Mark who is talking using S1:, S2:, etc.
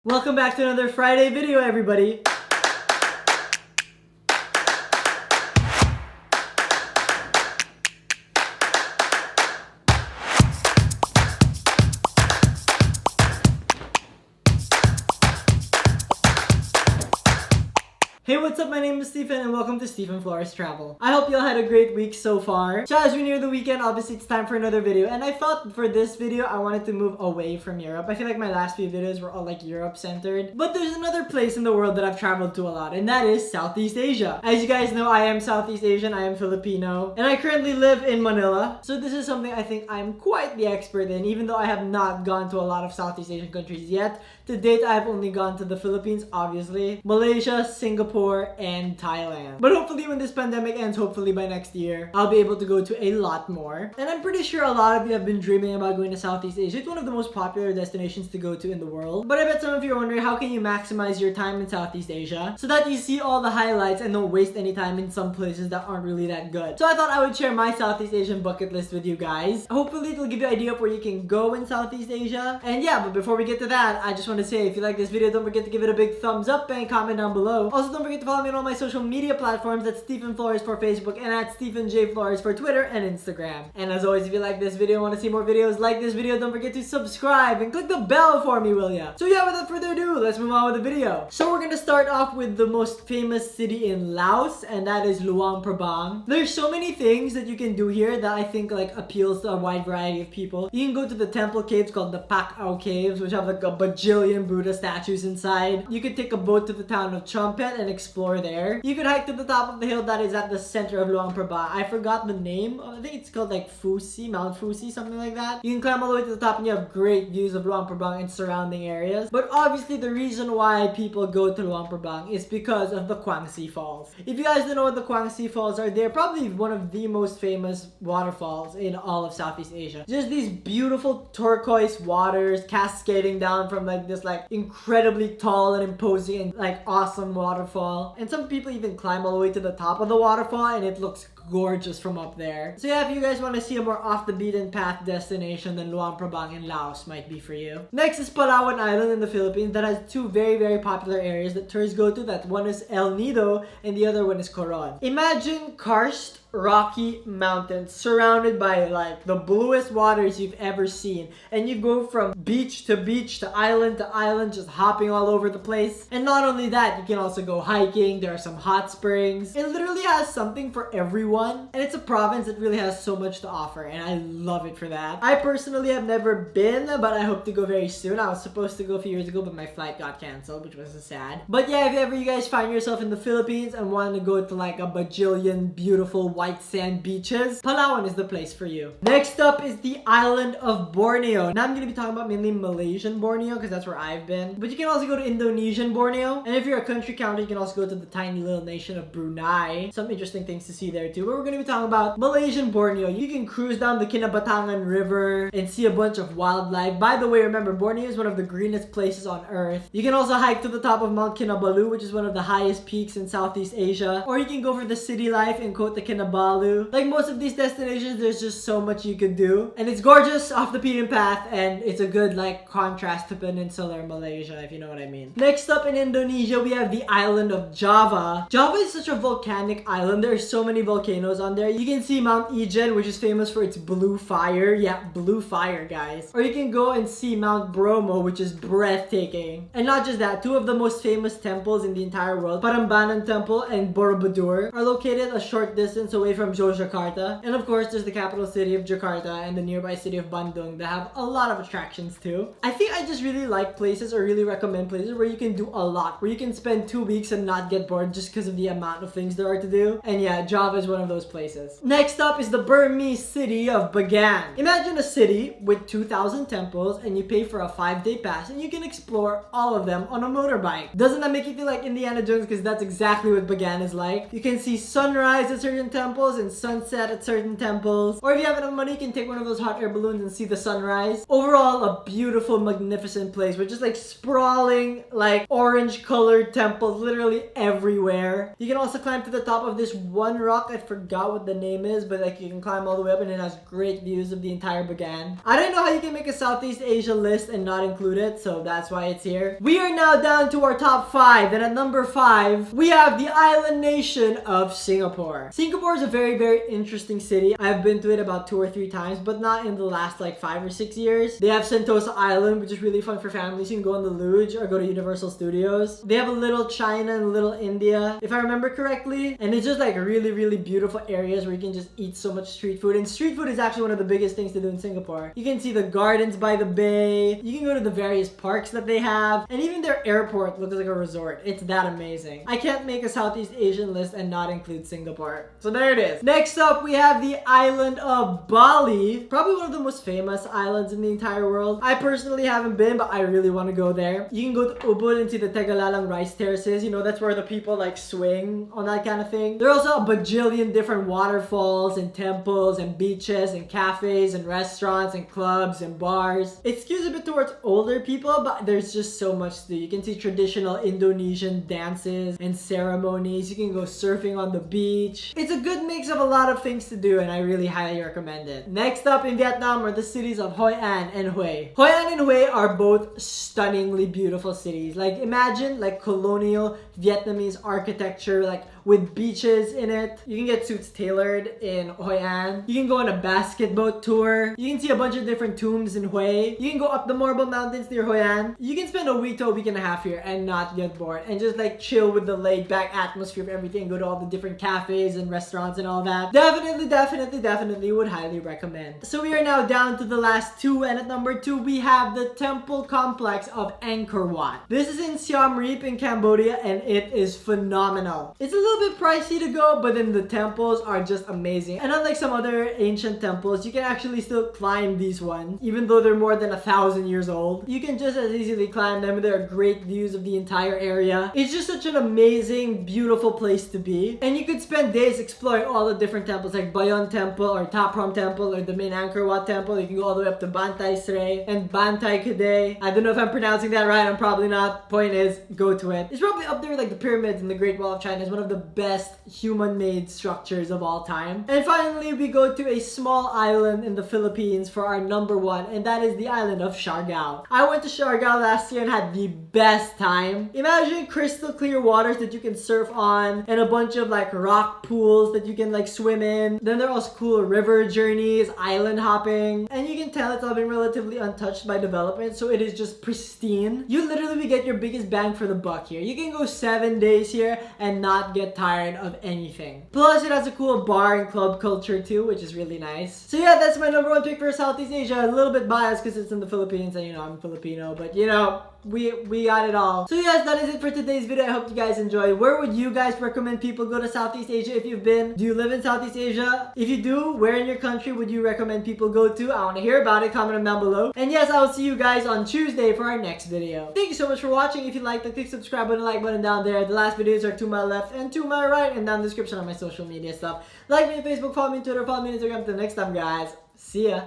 S1: Welcome back to another Friday video, everybody. Hey, what's up? My name is Stephen and welcome to Stephen Flores Travel. I hope you all had a great week so far. So as we near the weekend, obviously it's time for another video, and I thought for this video I wanted to move away from Europe. I feel like my last few videos were all like Europe centered, but there's another place in the world that I've traveled to a lot, and that is Southeast Asia. As you guys know, I am Southeast Asian, I am Filipino, and I currently live in Manila. So this is something I think I'm quite the expert in, even though I have not gone to a lot of Southeast Asian countries yet. To date, I've only gone to the Philippines, obviously, Malaysia, Singapore, and Thailand. But hopefully when this pandemic ends, hopefully by next year, I'll be able to go to a lot more. And I'm pretty sure a lot of you have been dreaming about going to Southeast Asia. It's one of the most popular destinations to go to in the world. But I bet some of you are wondering, how can you maximize your time in Southeast Asia so that you see all the highlights and don't waste any time in some places that aren't really that good? So I thought I would share my Southeast Asian bucket list with you guys. Hopefully it'll give you an idea of where you can go in Southeast Asia. And yeah, but before we get to that, I just want to say, if you like this video, don't forget to give it a big thumbs up and comment down below. Also, don't forget to follow me on all my social media platforms. That's Stephen Flores for Facebook and at Stephen J. Flores for Twitter and Instagram. And as always, if you like this video and want to see more videos like this video, don't forget to subscribe and click the bell for me, will ya? So yeah, without further ado, let's move on with the video. So we're gonna start off with the most famous city in Laos, and that is Luang Prabang. There's so many things that you can do here that I think like appeals to a wide variety of people. You can go to the temple caves called the Pak Ao Caves, which have like a bajillion Buddha statues inside. You could take a boat to the town of Trumpet and explore there. You could hike to the top of the hill that is at the center of Luang Prabang. I forgot the name. I think it's called like Fusi, Mount Fusi, something like that. You can climb all the way to the top and you have great views of Luang Prabang and surrounding areas. But obviously the reason why people go to Luang Prabang is because of the Kwangsi Falls. If you guys don't know what the Kwangsi Falls are, they're probably one of the most famous waterfalls in all of Southeast Asia. Just these beautiful turquoise waters cascading down from like this like incredibly tall and imposing and like awesome waterfall. And some people even climb all the way to the top of the waterfall and it looks gorgeous from up there. So yeah, if you guys want to see a more off the beaten path destination, then Luang Prabang in Laos might be for you. Next is Palawan Island in the Philippines that has two very popular areas that tourists go to. That one is El Nido and the other one is Coron. Imagine karst rocky mountains surrounded by like the bluest waters you've ever seen, and you go from beach to island to island, just hopping all over the place. And not only that, you can also go hiking. There are some hot springs. It literally has something for everyone, and it's a province that really has so much to offer, and I love it for that. I personally have never been, but I hope to go very soon. I was supposed to go a few years ago, but my flight got canceled, which was sad. But yeah, if ever you guys find yourself in the Philippines and want to go to like a bajillion beautiful white sand beaches, Palawan is the place for you. Next up is the island of Borneo. Now I'm going to be talking about mainly Malaysian Borneo because that's where I've been. But you can also go to Indonesian Borneo. And if you're a country counter, you can also go to the tiny little nation of Brunei. Some interesting things to see there too. But we're going to be talking about Malaysian Borneo. You can cruise down the Kinabatangan River and see a bunch of wildlife. By the way, remember, Borneo is one of the greenest places on earth. You can also hike to the top of Mount Kinabalu, which is one of the highest peaks in Southeast Asia. Or you can go for the city life in Kota Kinabalu. Like most of these destinations, there's just so much you could do. And it's gorgeous, off the beaten path, and it's a good like contrast to peninsular Malaysia, if you know what I mean. Next up in Indonesia, we have the island of Java. Java is such a volcanic island. There are so many volcanoes on there. You can see Mount Ijen, which is famous for its blue fire. Yeah, blue fire, guys. Or you can go and see Mount Bromo, which is breathtaking. And not just that, two of the most famous temples in the entire world, Parambanan Temple and Borobudur, are located a short distance away from Yogyakarta. And of course, there's the capital city of Jakarta and the nearby city of Bandung that have a lot of attractions too. I think I just really like places, or really recommend places where you can do a lot, where you can spend 2 weeks and not get bored just because of the amount of things there are to do. And yeah, Java is one of those places. Next up is the Burmese city of Bagan. Imagine a city with 2,000 temples and you pay for a 5-day pass and you can explore all of them on a motorbike. Doesn't that make you feel like Indiana Jones? Because that's exactly what Bagan is like. You can see sunrise at certain temples and sunset at certain temples. Or if you have enough money, you can take one of those hot air balloons and see the sunrise. Overall, a beautiful, magnificent place with just like sprawling, like orange colored temples literally everywhere. You can also climb to the top of this one rock at forgot what the name is, but like you can climb all the way up and it has great views of the entire Bagan. I don't know how you can make a Southeast Asia list and not include it, so that's why it's here. We are now down to our top 5, and at number 5, we have the island nation of Singapore. Singapore is a very, very interesting city. I've been to it about 2 or 3 times, but not in the last like 5 or 6 years. They have Sentosa Island, which is really fun for families. You can go on the luge or go to Universal Studios. They have a little China and a little India, if I remember correctly. And it's just like really, really beautiful areas where you can just eat so much street food. And street food is actually one of the biggest things to do in Singapore. You can see the gardens by the bay. You can go to the various parks that they have. And even their airport looks like a resort. It's that amazing. I can't make a Southeast Asian list and not include Singapore. So there it is. Next up, we have the island of Bali. Probably one of the most famous islands in the entire world. I personally haven't been, but I really want to go there. You can go to Ubud and see the Tegalalang rice terraces. You know, that's where the people like swing on that kind of thing. There are also a bajillion different waterfalls and temples and beaches and cafes and restaurants and clubs and bars. It skews a bit towards older people, but there's just so much to do. You can see traditional Indonesian dances and ceremonies. You can go surfing on the beach. It's a good mix of a lot of things to do, and I really highly recommend it. Next up in Vietnam are the cities of Hoi An and Hue. Hoi An and Hue are both stunningly beautiful cities. Like imagine like colonial Vietnamese architecture, like with beaches in it. You can get suits tailored in Hoi An. You can go on a basket boat tour. You can see a bunch of different tombs in Hue. You can go up the Marble Mountains near Hoi An. You can spend a week to a week and a half here and not get bored and just like chill with the laid back atmosphere of everything. Go to all the different cafes and restaurants and all that. Definitely would highly recommend. So we are now down to the last 2, and at number 2 we have the temple complex of Angkor Wat. This is in Siem Reap in Cambodia, and it is phenomenal. It's a little bit pricey to go, but then the temples are just amazing. And unlike some other ancient temples, you can actually still climb these ones, even though they're more than 1,000 years old. You can just as easily climb them. There are great views of the entire area. It's just such an amazing, beautiful place to be. And you could spend days exploring all the different temples, like Bayon Temple or Taprom Temple or the main Angkor Wat Temple. You can go all the way up to Bantai Srey and Bantai Kadai. I don't know if I'm pronouncing that right. I'm probably not. Point is, go to it. It's probably up there with like the pyramids and the Great Wall of China. It's one of the best human-made structures of all time. And finally, we go to a small island in the Philippines for our number 1, and that is the island of Siargao. I went to Siargao last year and had the best time. Imagine crystal clear waters that you can surf on, and a bunch of like rock pools that you can like swim in. Then there are also cool river journeys, island hopping, and you can tell it's all been relatively untouched by development, so it is just pristine. You literally get your biggest bang for the buck here. You can go 7 days here and not get tired of anything. Plus, it has a cool bar and club culture too, which is really nice. So yeah, that's my number 1 pick for Southeast Asia. A little bit biased because it's in the Philippines and you know, I'm Filipino, but you know, we got it all. So yes, that is it for today's video. I hope you guys enjoyed. Where would you guys recommend people go to Southeast Asia if you've been? Do you live in Southeast Asia? If you do, where in your country would you recommend people go to? I want to hear about it. Comment them down below. And yes, I will see you guys on Tuesday for our next video. Thank you so much for watching. If you liked it, click subscribe button, like button down there. The last videos are to my left and to my right, and down in the description on my social media stuff. Like me on Facebook, follow me on Twitter, follow me on Instagram. Until next time, guys. See ya.